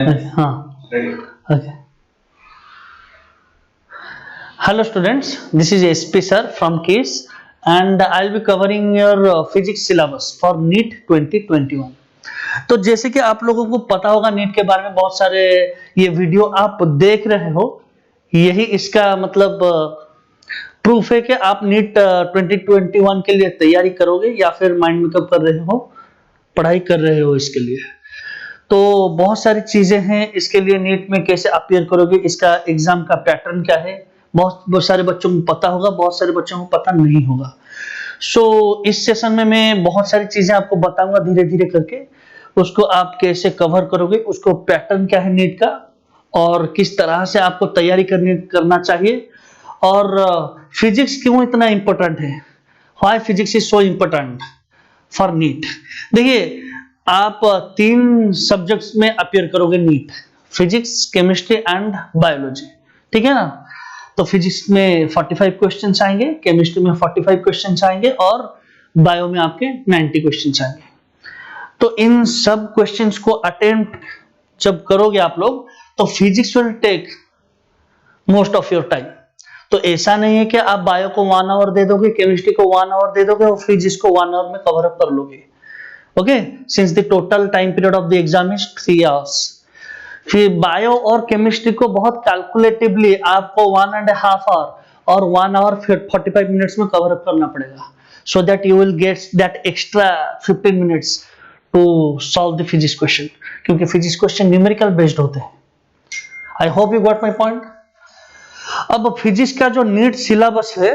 हाँ, okay. Hello students, this is SP sir from KIS and I'll be covering your physics syllabus for NEET 2021. तो जैसे कि आप लोगों को पता होगा नीट के बारे में बहुत सारे ये वीडियो आप देख रहे हो, यही इसका मतलब प्रूफ है कि आप नीट 2021 के लिए तैयारी करोगे या फिर माइंड मेकअप कर रहे हो, पढ़ाई कर रहे हो इसके लिए। तो बहुत सारी चीजें हैं इसके लिए, नीट में कैसे अपीयर करोगे, इसका एग्जाम का पैटर्न क्या है, बहुत सारे बच्चों को पता होगा, बहुत सारे बच्चों को पता नहीं होगा। इस सेशन में मैं बहुत सारी चीजें आपको बताऊंगा धीरे धीरे करके, उसको आप कैसे कवर करोगे, उसको पैटर्न क्या है नीट का और किस तरह से आपको तैयारी करना चाहिए, और फिजिक्स क्यों इतना इंपॉर्टेंट है, why physics is so important for NEET. देखिए, आप 3 सब्जेक्ट्स में अपीयर करोगे NEET, physics, chemistry and biology, ठीक है ना। तो फिजिक्स में 45 क्वेश्चंस आएंगे, केमिस्ट्री में 45 क्वेश्चंस आएंगे और बायो में आपके 90 क्वेश्चंस आएंगे। तो इन सब क्वेश्चंस को अटेम्प्ट जब करोगे आप लोग, तो physics will take most of your time. तो ऐसा नहीं है कि आप बायो को 1 आवर दे दोगे, केमिस्ट्री को 1 आवर दे दोगे और फिजिक्स को 1 आवर में कवर अप कर लोगे। Okay, since the total time period of the exam is 3 hours. फिर बायो और केमिस्ट्री को बहुत कैलकुलेटिवली आपको 1.5 आवर और 1 आवर 45 मिनट्स में कवर अप करना पड़ेगा, so that you will get that extra 15 minutes to solve the physics question, क्योंकि फिजिक्स क्वेश्चन न्यूमेरिकल बेस्ड होते हैं। I hope you got my point. अब फिजिक्स का जो नीट सिलेबस है,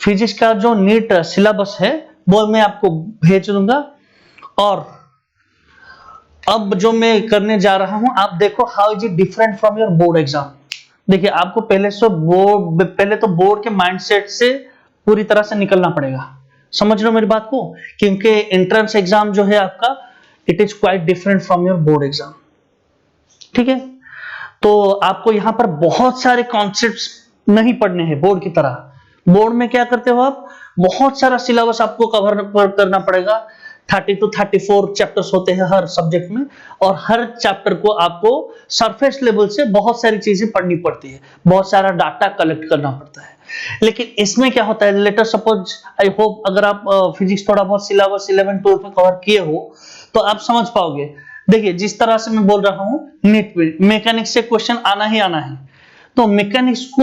फिजिक्स का जो नीट सिलेबस है वो मैं आपको भेज दूंगा, और अब जो मैं करने जा रहा हूं आप देखो, how is it different from your board exam. देखिए, आपको पहले तो बोर्ड के माइंडसेट से पूरी तरह से निकलना पड़ेगा, समझ लो मेरी बात को, क्योंकि एंट्रेंस एग्जाम जो है आपका, it is quite different from your board exam, ठीक है। तो आपको यहां पर बहुत सारे कॉन्सेप्ट्स नहीं पढ़ने हैं बोर्ड की तरह। बोर्ड में क्या करते हो आप, बहुत सारा सिलेबस आपको कवर करना पड़ेगा, 30 to 34 चैप्टर्स होते हैं हर सब्जेक्ट में, और हर चैप्टर को आपको सरफेस लेवल से बहुत सारी चीजें पढ़नी पड़ती है, बहुत सारा डाटा कलेक्ट करना पड़ता है। लेकिन इसमें क्या होता है, लेटर सपोज, आई होप अगर आप फिजिक्स थोड़ा बहुत सिलेबस 11 12 में कवर किए हो तो आप समझ पाओगे। देखिए, जिस तरह से मैं बोल रहा हूं, नीट में मैकेनिक्स से क्वेश्चन आना ही आना है, तो मैकेनिक्स को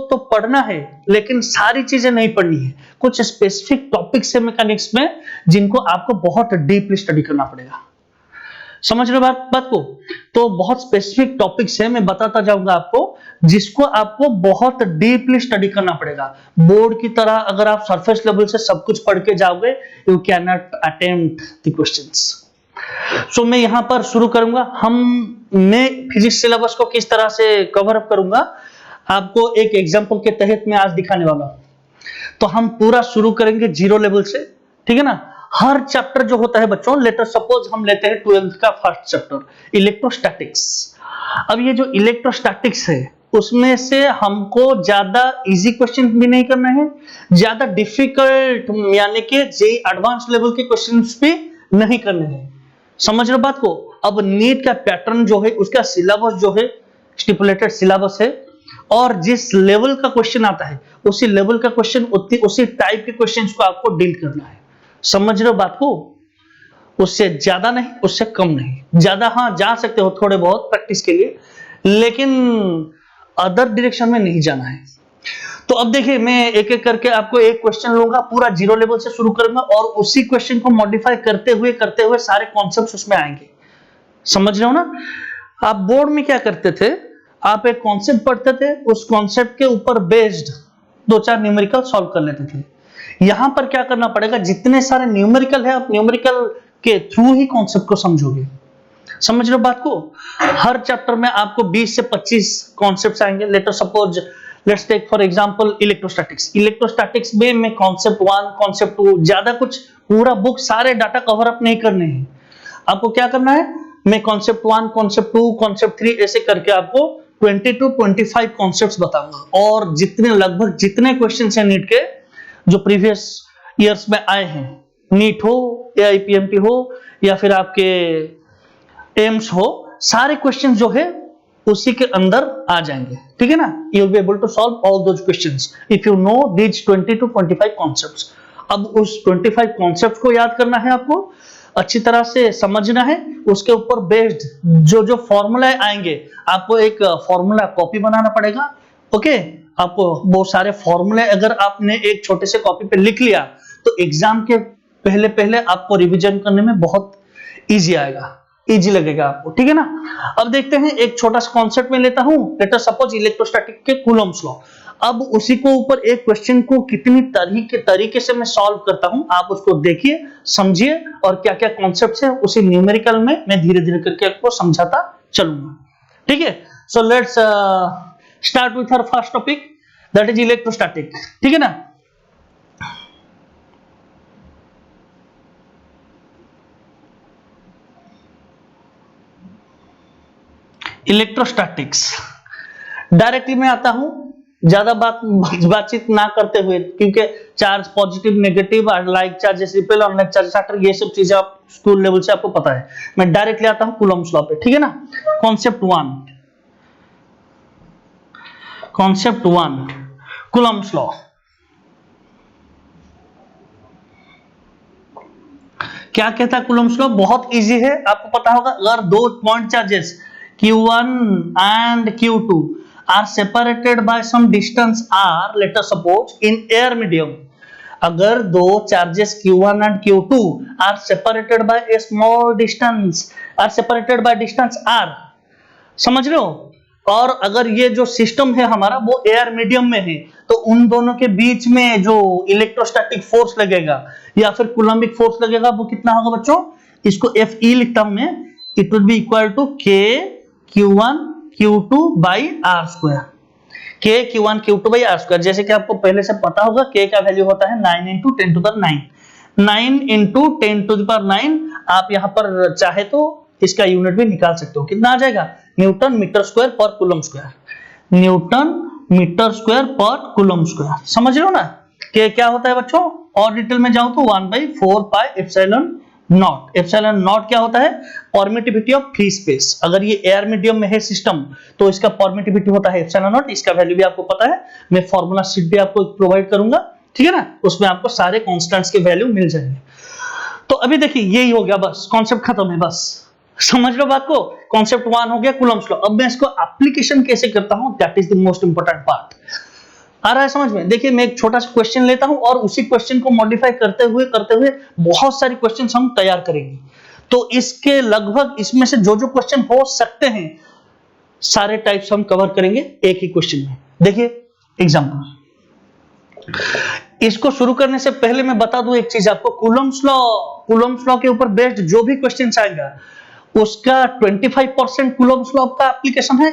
तो पढ़ना है लेकिन सारी चीजें नहीं पढ़नी है, कुछ स्पेसिफिक टॉपिक्स है मैकेनिक्स में जिनको आपको बहुत डीपली स्टडी करना पड़ेगा, समझ रहे हो बात को। तो बहुत स्पेसिफिक टॉपिक्स है, मैं बताता जाऊंगा आपको, जिसको आपको बहुत डीपली स्टडी करना पड़ेगा। बोर्ड की तरह अगर आप सरफेस लेवल से सब कुछ पढ़ के जाओगे, you can not attempt the questions. मैं यहां पर शुरू करूंगा, मैं फिजिक्स सिलेबस को किस तरह से कवर अप करूंगा आपको एक एग्जांपल के तहत मैं आज दिखाने वाला हूं। तो हम पूरा शुरू करेंगे 0 लेवल से, ठीक है ना। हर चैप्टर जो होता है बच्चों, लेटर सपोज हम लेते हैं 12th का फर्स्ट चैप्टर इलेक्ट्रोस्टैटिक्स। अब ये जो इलेक्ट्रोस्टैटिक्स है, उसमें से हमको ज्यादा इजी क्वेश्चन भी नहीं करना है, ज्यादा डिफिकल्ट यानी कि जेईई एडवांस लेवल के क्वेश्चंस भी नहीं करने हैं, समझ रहे हो बात को। अब नीट का पैटर्न जो है, उसका सिलेबस जो है स्टिपुलेटेड सिलेबस है, और जिस लेवल का क्वेश्चन आता है उसी लेवल का क्वेश्चन, उसी टाइप के क्वेश्चंस को आपको डील करना है, समझ रहे हो बात को। उससे ज्यादा नहीं, उससे कम नहीं, ज्यादा हाँ जा सकते हो थोड़े बहुत प्रैक्टिस के लिए, लेकिन अदर डायरेक्शन में नहीं जाना है। तो अब देखिए, मैं एक एक करके आपको एक क्वेश्चन लूंगा, पूरा 0 लेवल से शुरू करूंगा, और उसी क्वेश्चन को मॉडिफाई करते हुए सारे कॉन्सेप्ट्स उसमें आएंगे, समझ रहे हो ना। आप बोर्ड में क्या करते थे, आप एक कॉन्सेप्ट पढ़ते थे, उस कॉन्सेप्ट के ऊपर बेस्ड 2-4 न्यूमेरिकल सॉल्व कर लेते थे। यहां पर क्या करना पड़ेगा, जितने सारे न्यूमेरिकल है, आप न्यूमेरिकल के थ्रू ही कॉन्सेप्ट को समझोगे, समझ रहे हो बात को। हर चैप्टर में आपको 20 से 25 कॉन्सेप्ट्स आएंगे। Later suppose let's take for example electrostatics में मैं कॉन्सेप्ट 1 कॉन्सेप्ट 2, ज्यादा कुछ पूरा बुक सारे डाटा कवर अप नहीं करने हैं। आपको क्या करना है, मैं कॉन्सेप्ट 1 कॉन्सेप्ट 2 कॉन्सेप्ट 3 ऐसे करके आपको 20 to 25 कॉन्सेप्ट्स बताऊंगा, और लगभग जितने क्वेश्चंस हैं नीट के जो प्रीवियस ईयर्स में आए हैं, नीट हो या आईपीएमटी हो या फिर आपके एम्स हो, सारे क्वेश्चन जो है उसी के अंदर आ जाएंगे, ठीक है ना। You will be able to solve all those questions if you know these 20 to 25 concepts. अब उस 25 कॉन्सेप्ट्स को याद करना है, आपको अच्छी तरह से समझना है, उसके ऊपर बेस्ड जो जो फॉर्मूला आएंगे आपको एक फॉर्मूला कॉपी बनाना पड़ेगा। ओके, आपको वो सारे फॉर्मूले अगर आपने एक छोटे से कॉपी पे लिख लिया तो एग्जाम के पहले पहले आपको रिवीजन करने में बहुत इजी आएगा, इजी लगेगा आपको, ठीक है ना। अब देखते हैं, एक छोटा सा कॉन्सेप्ट में लेता हूं, लेट अस सपोज इलेक्ट्रोस्टैटिक के कूलम्ब्स लॉ। अब उसी को ऊपर एक क्वेश्चन को कितनी तरीके से मैं सॉल्व करता हूं, आप उसको देखिए, समझिए, और क्या क्या कॉन्सेप्ट्स है उसी न्यूमेरिकल में मैं धीरे धीरे करके आपको समझाता चलूंगा, ठीक है। So let's start with our first topic, that is electrostatic, ठीक है ना। इलेक्ट्रोस्टैटिक्स डायरेक्टली मैं आता हूं, ज्यादा बातचीत ना करते हुए, क्योंकि charge positive negative, like charges repel, unlike charges attract, ये सब चीजें आप स्कूल लेवल से आपको पता है। मैं डायरेक्टली आता हूं कूलम्ब्स लॉ पे, ठीक है ना। Concept one Coulomb's law. क्या कहता है कूलम्ब्स लॉ? बहुत इजी है, आपको पता होगा। अगर दो point charges Q1 and Q2 are separated by some distance r, let us suppose in air medium, अगर दो charges Q1 and Q2 are separated by a small distance, are separated by distance r, समझ रहे हो, और अगर ये जो system है हमारा वो एयर मीडियम में है, तो उन दोनों के बीच में जो इलेक्ट्रोस्टैटिक फोर्स लगेगा या फिर कूलम्बिक फोर्स लगेगा वो कितना होगा बच्चों? इसको Fe लिखता हूं मैं, it will be equal to K Q1 Q2 by r square, K Q1 Q2 by r square. जैसे कि आपको पहले से पता होगा K का वैल्यू होता है 9 into 10 to the 9, 9 into 10 to the 9। आप यहाँ पर चाहे तो इसका यूनिट भी निकाल सकते हो, कितना आ जाएगा? न्यूटन मीटर स्क्वायर पर coulomb square, newton metre square पर कूलम स्क्वायर, समझ रहे हो ना। K क्या होता है बच्चों? और डिटेल में जाऊं तो 1/4 pi epsilon not. Epsilon not क्या होता है? Permittivity of free space. अगर ये एयर मीडियम में है सिस्टम तो इसका परमिटिविटी होता है एप्सिलॉन नॉट, इसका वैल्यू भी आपको पता है, मैं फॉर्मूला शीट भी आपको प्रोवाइड करूंगा, ठीक है ना, उसमें आपको सारे कांस्टेंट्स के वैल्यू मिल जाएंगे। तो अभी देखिए यही हो गया, बस कॉन्सेप्ट खत्म है, बस समझ लो बात को। कॉन्सेप्ट 1 हो गया कूलम्ब्स लॉ। अब मैं इसको एप्लीकेशन कैसे करता हूं, that is the most important part. आ रहा है समझ में? देखिए मैं एक छोटा सा क्वेश्चन लेता हूं और उसी क्वेश्चन को मॉडिफाई करते हुए बहुत सारे क्वेश्चन हम तैयार करेंगे। तो इसके लगभग इसमें से जो जो क्वेश्चन हो सकते हैं सारे टाइप्स हम कवर करेंगे एक ही क्वेश्चन में। देखिए एग्जांपल, इसको शुरू करने से पहले मैं बता दूं एक चीज आपको, कूलम्ब्स लॉ के ऊपर बेस्ड जो भी क्वेश्चन आएगा उसका 25% कूलम्ब्स लॉ का एप्लीकेशन है,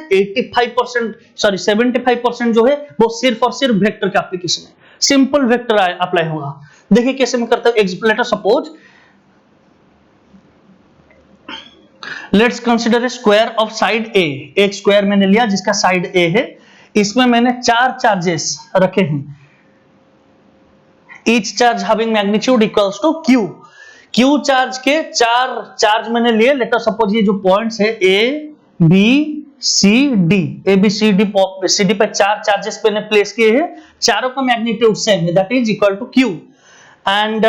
75% जो है वो सिर्फ और सिर्फ वेक्टर का एप्लीकेशन है, सिंपल वेक्टर अप्लाई होगा। देखिए कैसे मैं करता हूं। Let us suppose, let's consider a square of side A. एक स्क्वायर मैंने लिया जिसका साइड ए है, इसमें मैंने 4 चार्जेस रखे हैं, each charge having magnitude equals to Q। Q charge के 4 चार्ज मैंने लिए। लेट अस सपोज ये जो पॉइंट्स है A B C D, A B C D पे 4 चार्जेस मैंने प्लेस किए हैं, चारों का मैग्नीट्यूड सेम है, that is equal to Q, and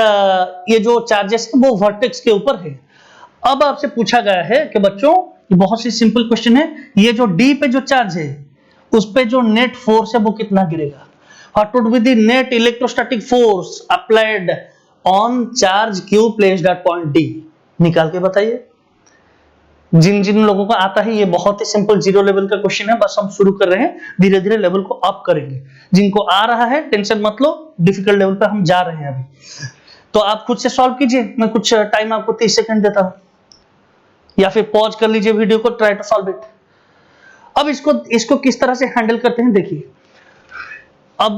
ये जो चार्जेस है वो वर्टेक्स के ऊपर है। अब आपसे पूछा गया है कि बच्चों, ये बहुत सी सिंपल क्वेश्चन है, ये जो D पे जो चार्ज है उस पे जो नेट फोर्स है वो कितना गिरेगा? What would be the net electrostatic force applied on charge Q placed at point D? निकाल के बताइए। जिन जिन लोगों को आता है ये बहुत ही सिंपल जीरो लेवल का क्वेश्चन है, बस हम शुरू कर रहे हैं, धीरे धीरे लेवल को अप करेंगे। जिनको आ रहा है टेंशन मत लो, डिफिकल्ट लेवल पे हम जा रहे हैं अभी। तो आप खुद से सॉल्व कीजिए, मैं कुछ टाइम आपको 30 सेकंड देता हूं, या फिर पॉज कर लीजिए वीडियो को, ट्राई टू सॉल्व इट। अब इसको किस तरह से हैंडल करते हैं देखिए। अब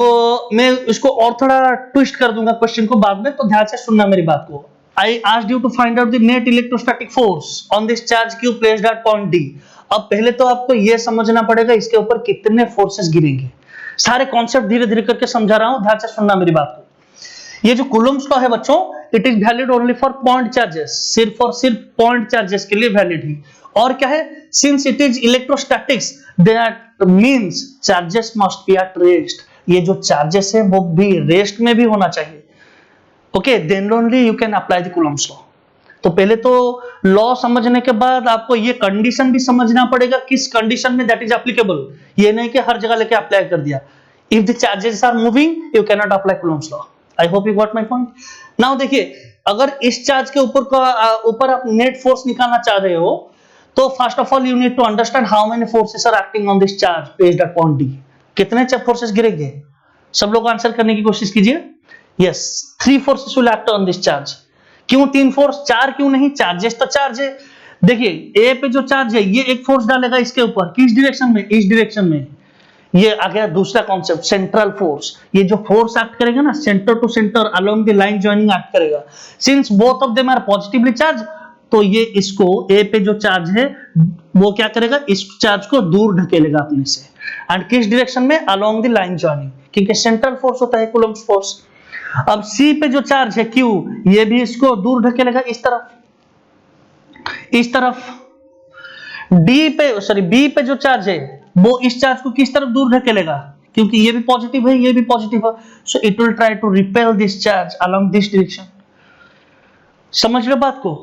मैं इसको और थोड़ा ट्विस्ट कर दूंगा क्वेश्चन को बाद में, तो ध्यान से सुनना मेरी बात को। I asked you to find out the net electrostatic force on this charge Q placed at point D. अब पहले तो आपको यह समझना पड़ेगा इसके ऊपर कितने फोर्सेस गिरेंगे। सारे कॉन्सेप्ट धीरे धीरे करके समझा रहा हूं, ध्यान से सुनना मेरी बात को। ये जो कूलम्ब्स लॉ है बच्चों, it is valid only for point charges, सिर्फ और सिर्फ पॉइंट चार्जेस के लिए वैलिड है। और क्या है, since it is electrostatics that means charges must be at rest, ये जो चार्जेस है वो भी रेस्ट में भी होना चाहिए। Okay, then only you can apply the Coulomb's law. तो पहले तो लॉ समझने के बाद आपको ये कंडीशन भी समझना पड़ेगा, किस कंडीशन में दैट इज एप्लीकेबल। ये नहीं कि हर जगह लेके अप्लाई कर दिया। If the charges are moving you can not apply Coulomb's law. I hope you got my point. Now देखिए, अगर इस चार्ज के ऊपर आप नेट फोर्स निकालना चाह रहे हो, तो first of all you need to understand how many forces are acting on this charge based upon D. कितने फोर्सेस गिरेंगे, सब लोग आंसर करने की कोशिश कीजिए। Yes, 3 forces will act on this charge. क्यों 3 फोर्स, 4 क्यों नहीं, चार्जेस तो चार्ज है। देखिए ए पे जो चार्ज है ये एक फोर्स डालेगा इसके ऊपर, किस डायरेक्शन में, इस डायरेक्शन में। ये आ गया दूसरा कॉन्सेप्ट, सेंट्रल फोर्स। ये जो फोर्स एक्ट करेगा ना, centre to centre along the line joining act करेगा। Since both of them are positively charge, तो ये इसको ए पे जो चार्ज है वो क्या करेगा, इस चार्ज को दूर ढकेलेगा अपने से। एंड किस डायरेक्शन में, अलोंग द लाइन जॉइनिंग, क्योंकि सेंट्रल फोर्स होता है कूलम्ब्स फोर्स। अब सी पे जो चार्ज है क्यू, ये भी इसको दूर ढकेलेगा इस तरफ, इस तरफ। डी पे सॉरी बी पे जो चार्ज है वो इस चार्ज को किस तरफ दूर ढकेलेगा, क्योंकि ये भी पॉजिटिव है ये भी पॉजिटिव है, so it will try to repel this charge along this direction. समझ लो बात को।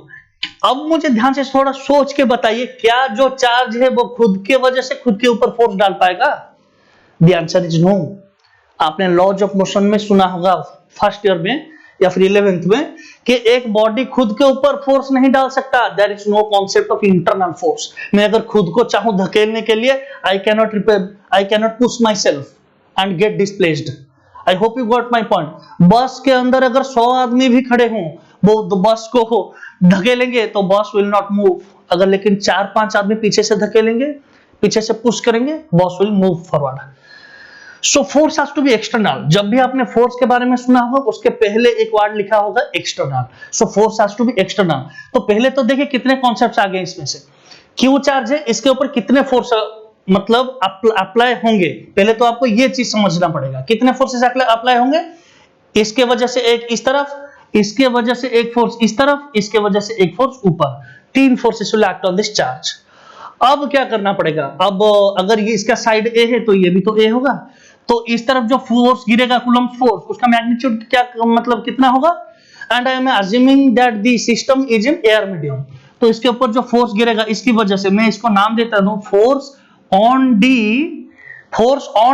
अब मुझे ध्यान से थोड़ा सोच के बताइए, क्या जो चार्ज है वो खुद के वजह से खुद के ऊपर फोर्स डाल पाएगा? The answer is no. आपने लॉज ऑफ मोशन में सुना होगा फर्स्ट ईयर में या फिर 11th में, कि एक बॉडी खुद के ऊपर फोर्स नहीं डाल सकता। There is no concept of internal force. मैं अगर खुद को चाहूं धकेलने के लिए, I cannot push my self and get displaced. I hope you got my point. Bus के अंदर अगर 100 आदमी भी खड़े हों, वो बस को धकेलेंगे तो बस विल नॉट मूव। अगर लेकिन 4-5 आदमी पीछे से धकेलेंगे, पीछे से पुश करेंगे, bus will move forward. So force has to be external. जब भी आपने फोर्स के बारे में सुना होगा, उसके पहले एक वर्ड लिखा होगा external. So force has to be external. तो पहले तो देखिए कितने कॉन्सेप्ट्स आ गए इसमें से। क्यू चार्ज है, इसके ऊपर कितने फोर्स मतलब अप्लाई होंगे, पहले तो आपको ये चीज समझना पड़ेगा। कितने फोर्सेस अप्लाई होंगे, इसके वजह से एक इस तरफ, इसके वजह से एक फोर्स इस तरफ, इसके वजह से एक फोर्स ऊपर। 3 forces will act on this charge. अब क्या करना पड़ेगा, अब अगर ये इसका साइड ए है तो ये भी तो ए होगा, तो इस तरफ जो फोर्स गिरेगा कूलम्ब फोर्स, उसका मैग्नीट्यूड क्या मतलब कितना होगा। And I am assuming that the system is in air medium, तो इसके ऊपर जो फोर्स गिरेगा इसकी वजह से मैं इसको नाम देता हूं force on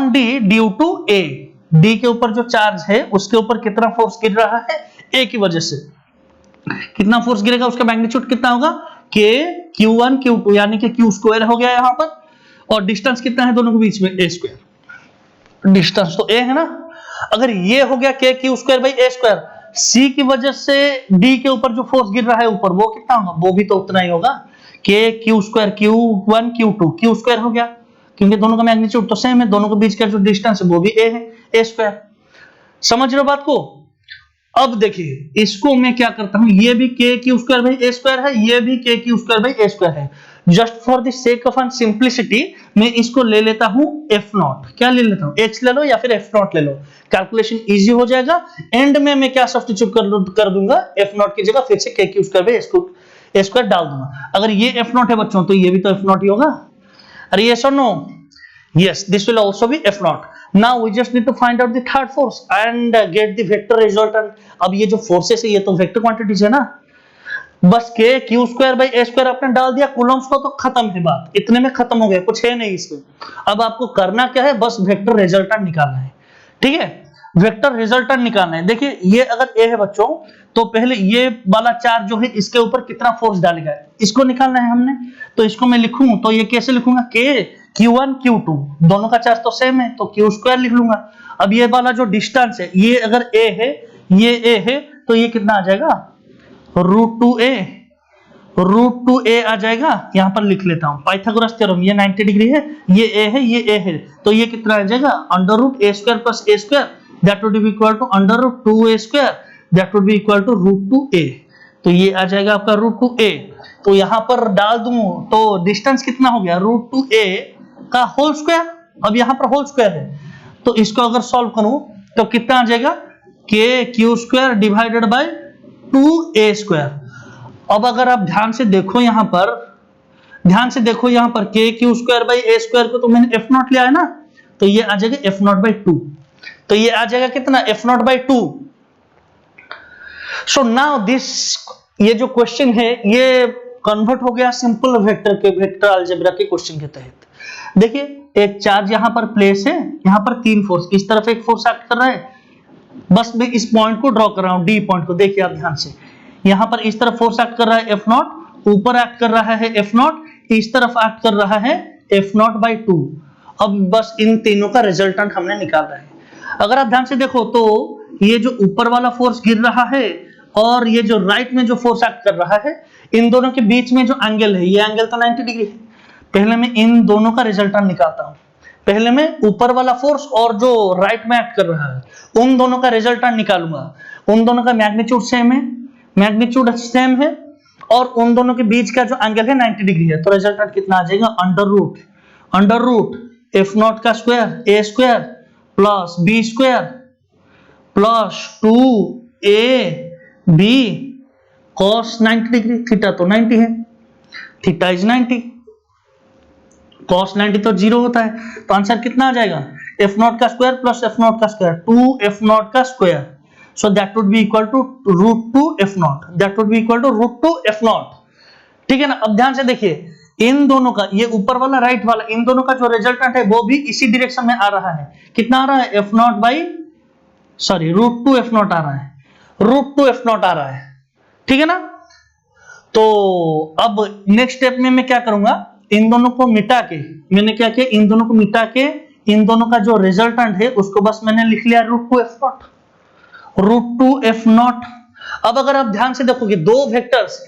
D due to A. D के ऊपर जो चार्ज है उसके ऊपर कितना फोर्स गिर रहा है, ए की वजह से। कितना फोर्स गिरेगा, उसका मैग्नीट्यूड कितना होगा, के Q1 Q2, यानी कि Q स्क्वायर हो गया यहां पर, और डिस्टेंस कितना है दोनों के बीच में, ए स्क्वायर। डिस्टेंस तो ए है ना। अगर ये हो गया k Q square by A square, C की वजह से डी के ऊपर जो फोर्स गिर रहा है ऊपर, वो कितना होगा, वो भी तो उतना ही होगा, के Q square Q1 Q2, Q square हो गया, क्योंकि दोनों का मैग्नीट्यूड तो सेम है, दोनों के बीच का जो डिस्टेंस है वो भी ए है, ए स्क्वायर। समझ रहे हो बात को। अब देखिए इसको मैं क्या करता हूं, ये भी k Q square by A square है, ये भी k Q square by A square है। Just for the sake of simplicity मैं इसको ले लेता हूं एफ नॉट। क्या ले लेता हूं, एक्स ले लो या फिर एफ नॉट ले लो, कैलकुलेशन इजी हो जाएगा। एंड में मैं क्या सब्स्टिट्यूट कर दूंगा, एफ नॉट की जगह फिर से के Q square by A square डाल दूंगा। अगर ये एफ नॉट है बच्चों, तो ये भी तो एफ नॉट ही होगा। अरे यस और no, yes this will also be f naught. Now we just need to find out the third force and get the vector resultant. अब ये जो फोर्सेस है ये तो वेक्टर क्वांटिटीज है ना, बस के Q square by A square आपने डाल दिया कूलम्ब्स को, तो खत्म है बात, इतने में खत्म हो गया, कुछ है नहीं इसमें। अब आपको करना क्या है, बस वेक्टर रिजल्टेंट निकालना है। ठीक है, वेक्टर रिजल्टेंट निकालना है। देखिए ये अगर ए है बच्चों, तो पहले ये वाला चार्ज जो है इसके ऊपर कितना फोर्स डालेगा, इसको निकालना है हमने। तो इसको मैं लिखूं तो ये कैसे लिखूंगा, के Q1 Q2, दोनों का चार्ज तो सेम है, तो क्यू स्क्वायर लिख लूंगा। अब ये वाला जो डिस्टेंस है, ये अगर a है, ये a है, तो ये कितना आ जाएगा, √2a आ जाएगा। यहां पर लिख लेता हूं पाइथागोरस थ्योरम, ये 90 डिग्री है, ये a है, ये a है, तो ये कितना आ जाएगा, √a square plus a square, that would be equal to √2a square, that would be equal to √2a। तो ये आ जाएगा आपका √2a। तो यहां पर डाल दूं तो डिस्टेंस कितना हो गया, √2a का होल स्क्वायर। अब यहां पर होल स्क्वायर है, तो इसको अगर सॉल्व करूं तो कितना आ जाएगा, K Q square divided bye 2a square. अब अगर आप ध्यान से देखो यहां पर, ध्यान से देखो यहाँ पर के Q square by A square को तो मैंने एफ नॉट लिया है ना, तो ये आ जाएगा एफ नॉट बाई 2, तो ये आ जाएगा कितना F naught by 2। So now this, ये जो क्वेश्चन है ये कन्वर्ट हो गया सिंपल वेक्टर के, वेक्टर अलजेब्रा के क्वेश्चन के तहत। देखिए एक चार्ज यहां पर प्लेस है, यहां पर 3 फोर्स, इस तरफ एक फोर्स एक्ट कर रहा है, बस मैं इस पॉइंट को ड्रॉ कर रहा हूं, डी पॉइंट को। देखिए आप ध्यान से, यहां पर इस तरफ फोर्स एक्ट कर रहा है एफ नॉट, ऊपर एक्ट कर रहा है एफ नॉट, इस तरफ एक्ट कर रहा है एफ नॉट बाई 2। अब बस इन तीनों का रिजल्टेंट हमने निकालना है। अगर आप ध्यान से देखो तो ये जो ऊपर वाला फोर्स गिर रहा है और ये जो राइट में जो फोर्स एक्ट कर रहा है, इन दोनों के बीच में जो एंगल है, ये एंगल तो 90 डिग्री है। पहले मैं इन दोनों का रिजल्टेंट निकालता हूं। पहले मैं ऊपर वाला फोर्स और जो राइट में एक्ट कर रहा है, उन दोनों का रिजल्टेंट निकालूंगा। उन दोनों का मैग्नीट्यूड सेम है, मैग्नीट्यूड सेम है, और उन दोनों के बीच का जो एंगल है 90 डिग्री है, तो रिजल्टेंट कितना आ जाएगा, अंडर रूट एफ नॉट का square A square plus B square plus 2 AB cos 90 degree, theta तो 90 है, थीटा इज 90, cos 90 तो 0 होता है, तो आंसर कितना आ जाएगा, एफ नॉट का स्क्वायर प्लस एफ नॉट का स्क्वायर, 2 एफ नॉट का square, so that would be equal to root 2 F naught, that would be equal to root 2 F naught. ठीक है ना। अब ध्यान से देखिए, इन दोनों का, ये ऊपर वाला राइट वाला, इन दोनों का जो रिजल्टेंट है वो भी इसी डायरेक्शन में आ रहा है। कितना आ रहा है, F naught by root 2 F naught आ रहा है, रूट 2 एफ नॉट आ रहा है। ठीक है ना। तो अब नेक्स्ट स्टेप में मैं क्या करूंगा, इन दोनों को मिटा के, मैंने क्या किया, इन दोनों को मिटा के इन दोनों का जो रिजल्टेंट है उसको बस मैंने लिख लिया root 2 F naught, root 2 F naught. अब अगर आप ध्यान से देखोगे, दो वेक्टर्स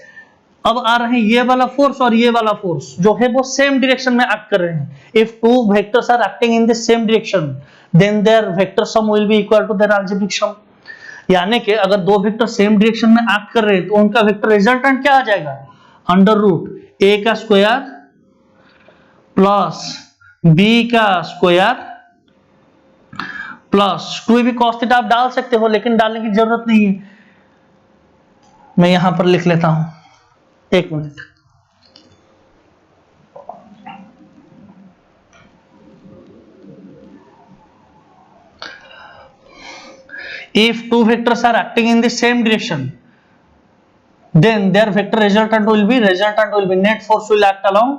अब आ रहे हैं, ये वाला फोर्स और ये वाला फोर्स जो है वो सेम डायरेक्शन में एक्ट कर रहे हैं। If two vectors are acting in the same direction, then their vector sum will be equal to their algebraic sum. यानी कि अगर दो वेक्टर सेम डायरेक्शन में एक्ट कर रहे हैं तो उनका वेक्टर रिजल्टेंट क्या आ जाएगा, अंडर रूट ए का स्क्वायर प्लस बी का स्क्वायर प्लस 2 भी cos थीटा आप डाल सकते हो, लेकिन डालने की जरूरत नहीं है, मैं यहां पर लिख लेता हूं, एक minute. If two vectors are acting in the same direction, then their vector resultant will be net force will act along,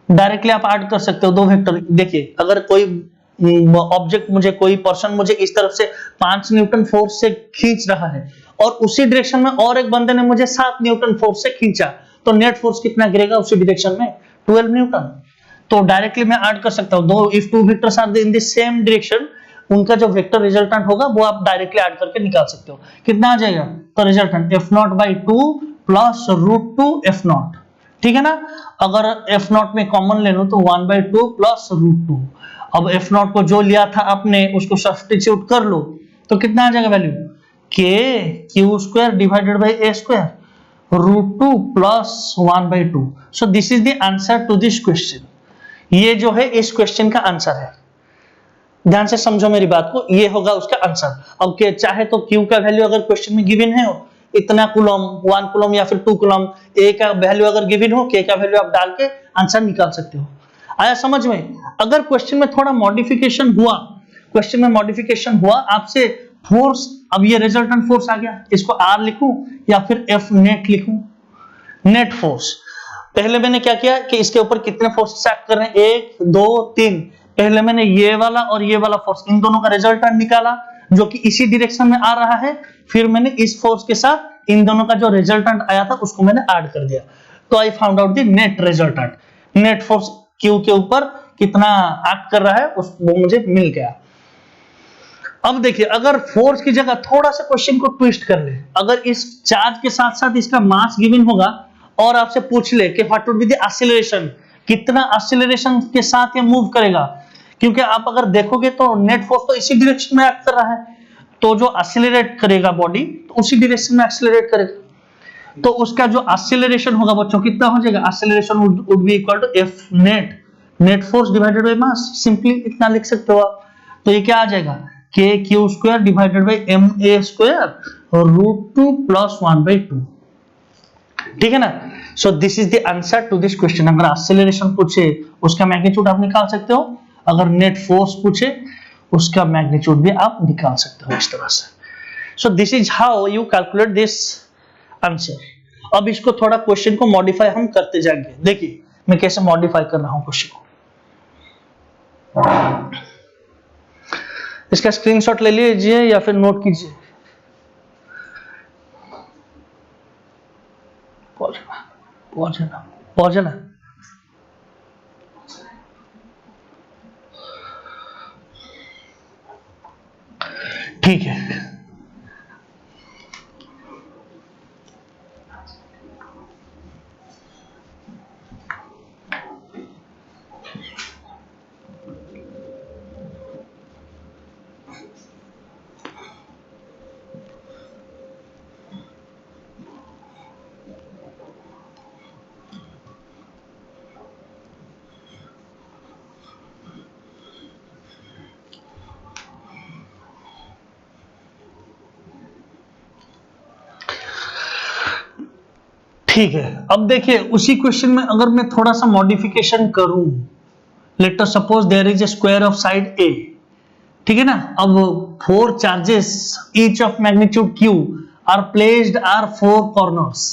directly आप ऐड कर सकते हो दो वेक्टर। देखिए अगर कोई ऑब्जेक्ट मुझे, कोई पर्सन मुझे इस तरफ से 5 न्यूटन फोर्स से खींच रहा है और उसी डायरेक्शन में और एक बंदे ने मुझे 7 न्यूटन फोर्स से खींचा, तो नेट फोर्स कितना गिरेगा उसी डायरेक्शन में, 12 न्यूटन। तो डायरेक्टली मैं ऐड कर सकता हूं दो, if two vectors are in the same direction, उनका जो वेक्टर रिजल्टेंट होगा वो आप डायरेक्टली ऐड करके निकाल सकते हो। कितना आ जाएगा, तो resultant F naught by 2 plus root 2 F naught. ठीक है ना। अगर एफ नॉट में कॉमन ले लो तो 1/2 प्लस रूट 2। अब एफ नॉट को जो लिया था आपने उसको सब्स्टिट्यूट कर लो, तो कितना आ जाएगा value, K Q square divided by A square root 2 plus 1/2। So this is the answer to this question. ये जो है इस क्वेश्चन का आंसर है। ध्यान से समझो मेरी बात को, ये होगा उसका आंसर। अब के चाहे तो क्यू का वैल्यू अगर क्वेश्चन में गिवन है इतना कूलम, 1 कूलम या फिर 2 कूलम, ए का वैल्यू अगर गिवन हो, के का वैल्यू आप डाल के आंसर निकाल सकते हो। आया समझ में। अगर क्वेश्चन में थोड़ा मॉडिफिकेशन हुआ, क्वेश्चन में मॉडिफिकेशन हुआ आपसे, फोर्स, अब ये रिजल्टेंट फोर्स आ गया, इसको आर लिखूं या फिर एफ नेट लिखूं, नेट फोर्स। पहले मैंने क्या किया कि इसके ऊपर कितने फोर्सेस एक्ट कर रहे हैं, 1 2 3, पहले मैंने ये वाला और ये वाला फोर्स, इन दोनों का रिजल्टेंट निकाला जो कि इसी डायरेक्शन में आ रहा है, फिर मैंने इस फोर्स के साथ इन दोनों का जो रिजल्टेंट आया था उसको मैंने ऐड कर दिया, तो I found out the net resultant. Net force Q के ऊपर कितना एक्ट कर रहा है वो मुझे मिल गया। अब देखिए अगर फोर्स की जगह थोड़ा सा क्वेश्चन को ट्विस्ट कर ले, अगर इस चार्ज के साथ साथ इसका मास गिवन होगा और आपसे पूछ ले कि what would be the acceleration, कितना एक्सीलरेशन के साथ ये मूव करेगा, क्योंकि आप अगर देखोगे तो नेट फोर्स तो इसी डायरेक्शन में एक्ट कर रहा है, तो जो एक्सीलरेट करेगा बॉडी तो उसी डायरेक्शन में एक्सीलरेट करेगा, तो उसका जो एक्सीलरेशन होगा बच्चों कितना हो जाएगा, acceleration would be equal to F net, net force divided by mass, simply इतना लिख सकते हो आप। तो ये क्या आ जाएगा, K Q square divided by M A square और रूट 2 प्लस 1/2। ठीक है ना। So this is the answer to this question. अगर एक्सेलरेशन पूछे उसका मैग्नीट्यूड आप निकाल सकते हो, अगर नेट फोर्स पूछे उसका मैग्नीट्यूड भी आप निकाल सकते हो इस तरह से। सो this is how you calculate this answer. अब इसको थोड़ा क्वेश्चन को मॉडिफाई हम करते जाएंगे। देखिए मैं कैसे मॉडिफाई कर रहा हूं क्वेश्चन को। इसका स्क्रीनशॉट ले लीजिए या फिर नोट कीजिए। पहुंचे ना। ठीक है, ठीक है। अब देखिए उसी क्वेश्चन में अगर मैं थोड़ा सा मॉडिफिकेशन करूं, let us suppose there is a square of side A, ठीक है ना। अब 4 charges each of magnitude q are placed are 4 corners.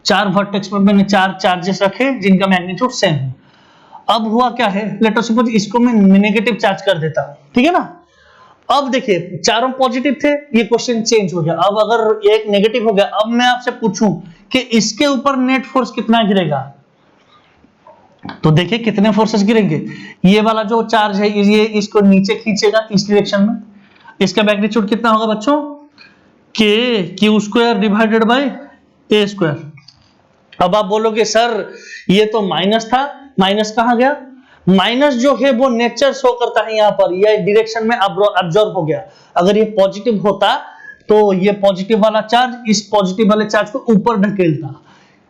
4 vertex में मैंने 4 चार्जेस रखे जिनका मैग्नीट्यूड सेम है। अब हुआ क्या है, लेट अस सपोज इसको मैं नेगेटिव चार्ज कर देता हूं, ठीक है ना। अब देखिए चारों पॉजिटिव थे, ये क्वेश्चन चेंज हो गया। अब अगर एक नेगेटिव हो गया, अब मैं आपसे पूछूं कि इसके ऊपर नेट फोर्स कितना गिरेगा, तो देखिए कितने फोर्सेस गिरेंगे। ये वाला जो चार्ज है ये इसको नीचे खींचेगा इस डायरेक्शन में, इसका मैग्नीट्यूड कितना होगा बच्चों, k Q square divided bye ए स्क्वायर। अब आप बोलोगे सर ये तो माइनस था, माइनस कहां गया, माइनस जो है वो नेचर शो करता है यहाँ पर, ये डायरेक्शन में अब्जॉर्ब हो गया। अगर ये पॉजिटिव होता तो ये पॉजिटिव वाला चार्ज इस पॉजिटिव वाले चार्ज को ऊपर ढकेलता।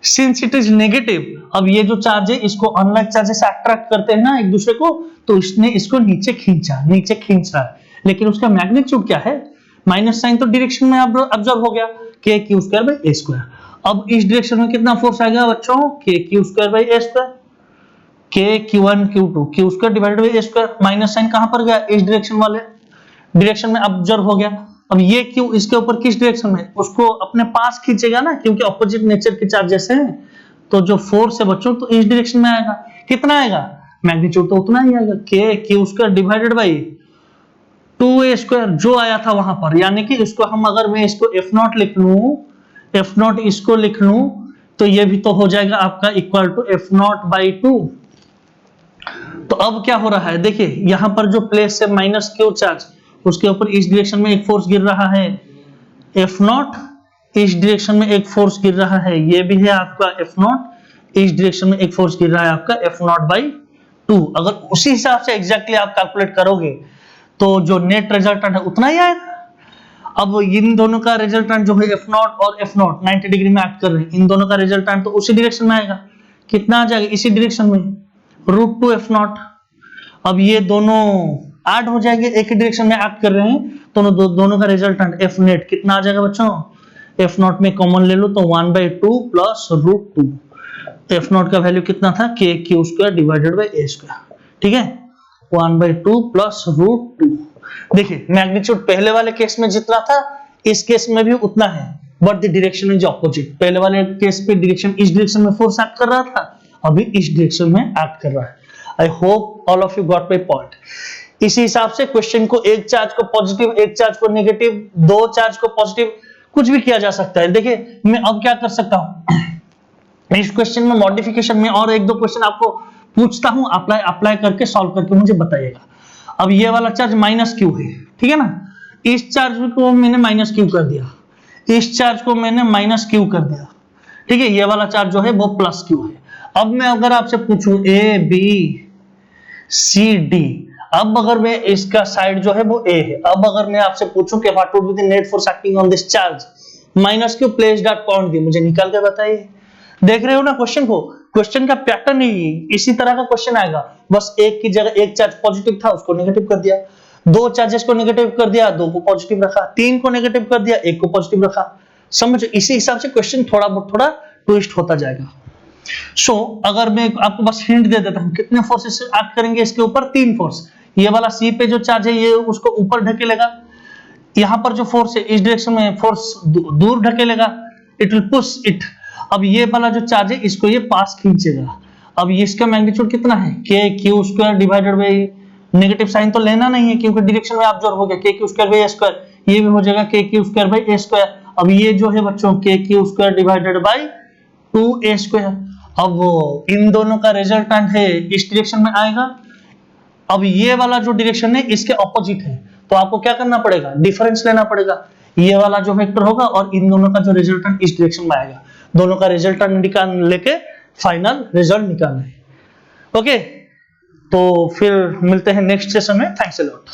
सिंस इट इज नेगेटिव, अब ये जो चार्ज है इसको अनलाइक चार्जेस अट्रैक्ट करते हैं ना एक दूसरे को, तो इसने इसको नीचे खींचा, नीचे खींच रहा है, लेकिन उसका मैग्नीट्यूड क्या है, माइनस साइन तो डायरेक्शन में अब्जॉर्ब हो गया, k Q square by A square. अब इस डायरेक्शन में कितना फोर्स आएगा बच्चों, k Q square by A square, k q one q two q square divided by A square. Minus sign कहां पर गया, इस डायरेक्शन वाले डायरेक्शन में अब्जॉर्ब हो गया। अब ये क्यू इसके ऊपर किस डायरेक्शन में, उसको अपने पास खींचेगा ना, क्योंकि ऑपोजिट नेचर के चार्जेस हैं, तो जो फोर्स है बच्चों तो इस डायरेक्शन में आएगा। कितना आएगा, मैग्नीट्यूड तो उतना ही आएगा, के Q square divided by 2a square जो आया था वहां पर। यानी कि इसको हम अगर मैं इसको एफ नॉट लिख लूं, एफ नॉट इसको लिख लूं, तो ये भी तो हो जाएगा आपका equal to F naught by 2। तो अब क्या हो रहा है, देखिए यहां पर जो प्लेस है माइनस क्यू चार्ज, उसके ऊपर इस डायरेक्शन में एक फोर्स गिर रहा है एफ नॉट, इस डायरेक्शन में एक फोर्स गिर रहा है, ये भी है आपका एफ नॉट, इस डायरेक्शन में एक फोर्स गिर रहा है आपका एफ नॉट बाई 2। अगर उसी हिसाब से एग्जैक्टली आप कैलकुलेट करोगे तो जो नेट रिजल्टेंट है उतना ही आएगा। अब इन दोनों का रिजल्टेंट जो है एफ नॉट और एफ नॉट 90 डिग्री में एक्ट कर रहे हैं, इन दोनों का रिजल्टेंट तो उसी डायरेक्शन में आएगा। कितना आ जाएगा, इसी डायरेक्शन में √2 एफ नॉट। अब ये दोनों ऐड हो जाएंगे, एक ही डायरेक्शन में एक्ट कर रहे हैं, दोनों का रिजल्टेंट एफ नेट कितना आ जाएगा बच्चों, एफ नॉट में कॉमन ले लो तो 1/2 प्लस √2। एफ नॉट का वैल्यू कितना था, के Q square divided by A square, ठीक है, 1/2 प्लस √2। देखिए मैग्नीट्यूड पहले वाले केस में जितना था इस केस में भी उतना है, but the direction is opposite. पहले वाले केस पे डायरेक्शन इस डायरेक्शन में फोर्स एक्ट कर रहा था, अभी इस डायरेक्शन में एक्ट कर रहा है। I hope all of you got my point. इसी हिसाब से क्वेश्चन को एक चार्ज को पॉजिटिव, एक चार्ज को नेगेटिव, दो चार्ज को पॉजिटिव, कुछ भी किया जा सकता है। देखिए मैं अब क्या कर सकता हूं, इस क्वेश्चन में मॉडिफिकेशन में और एक दो क्वेश्चन आपको पूछता हूं, अप्लाई करके सॉल्व करके मुझे बताइएगा। अब ये वाला चार्ज माइनस क्यू है, ठीक है ना, इस चार्ज को मैंने माइनस क्यू कर दिया, इस चार्ज को मैंने माइनस क्यू कर दिया, ठीक है, ये वाला चार्ज जो है वो प्लस क्यू है। अब मैं अगर आपसे पूछूं ए बी सी डी, अब अगर मैं इसका साइड जो है वो ए है, अब अगर मैं आपसे पूछूं कि what would be the net force acting on this charge, minus q placed at point D, मुझे निकाल के बताइए। देख रहे हो ना क्वेश्चन को, क्वेश्चन का पैटर्न ही इसी तरह का क्वेश्चन आएगा, बस एक की जगह एक चार्ज पॉजिटिव था उसको नेगेटिव कर दिया, दो चार्जेस को नेगेटिव कर दिया, दो को पॉजिटिव रखा, तीन को नेगेटिव कर दिया, एक को पॉजिटिव रखा। समझो, इसी हिसाब से क्वेश्चन थोड़ा ट्विस्ट होता जाएगा। सो अगर मैं आपको बस हिंट दे देता हूं, कितने फोर्सेस एक्ट करेंगे इसके ऊपर? 3 फोर्स। ये वाला सी पे जो चार्ज है ये उसको ऊपर ढकेलेगा, यहां पर जो फोर्स है इस डायरेक्शन में फोर्स दूर ढकेलेगा, इट विल पुश इट। अब ये वाला जो चार्ज है इसको ये पास खींचेगा। अब ये इसका मैग्नीट्यूड कितना है? K Q square divided by, negative sign तो लेना नहीं है क्योंकि डायरेक्शन में ऑब्जर्व हो गया, k Q square by A square, ये भी हो जाएगा K Q square by A square. अब ये जो है बच्चों k Q square divided by 2a square. अब इन दोनों का रिजल्टेंट है इस डायरेक्शन में आएगा। अब ये वाला जो डायरेक्शन है इसके ऑपोजिट है, तो आपको क्या करना पड़ेगा? डिफरेंस लेना पड़ेगा। ये वाला जो वेक्टर होगा और इन दोनों का जो रिजल्टेंट इस डायरेक्शन में आएगा, दोनों का रिजल्टेंट निकाल लेके फाइनल रिजल्ट निकालना है। ओके, तो फिर मिलते हैं नेक्स्ट सेशन में। Thanks a lot.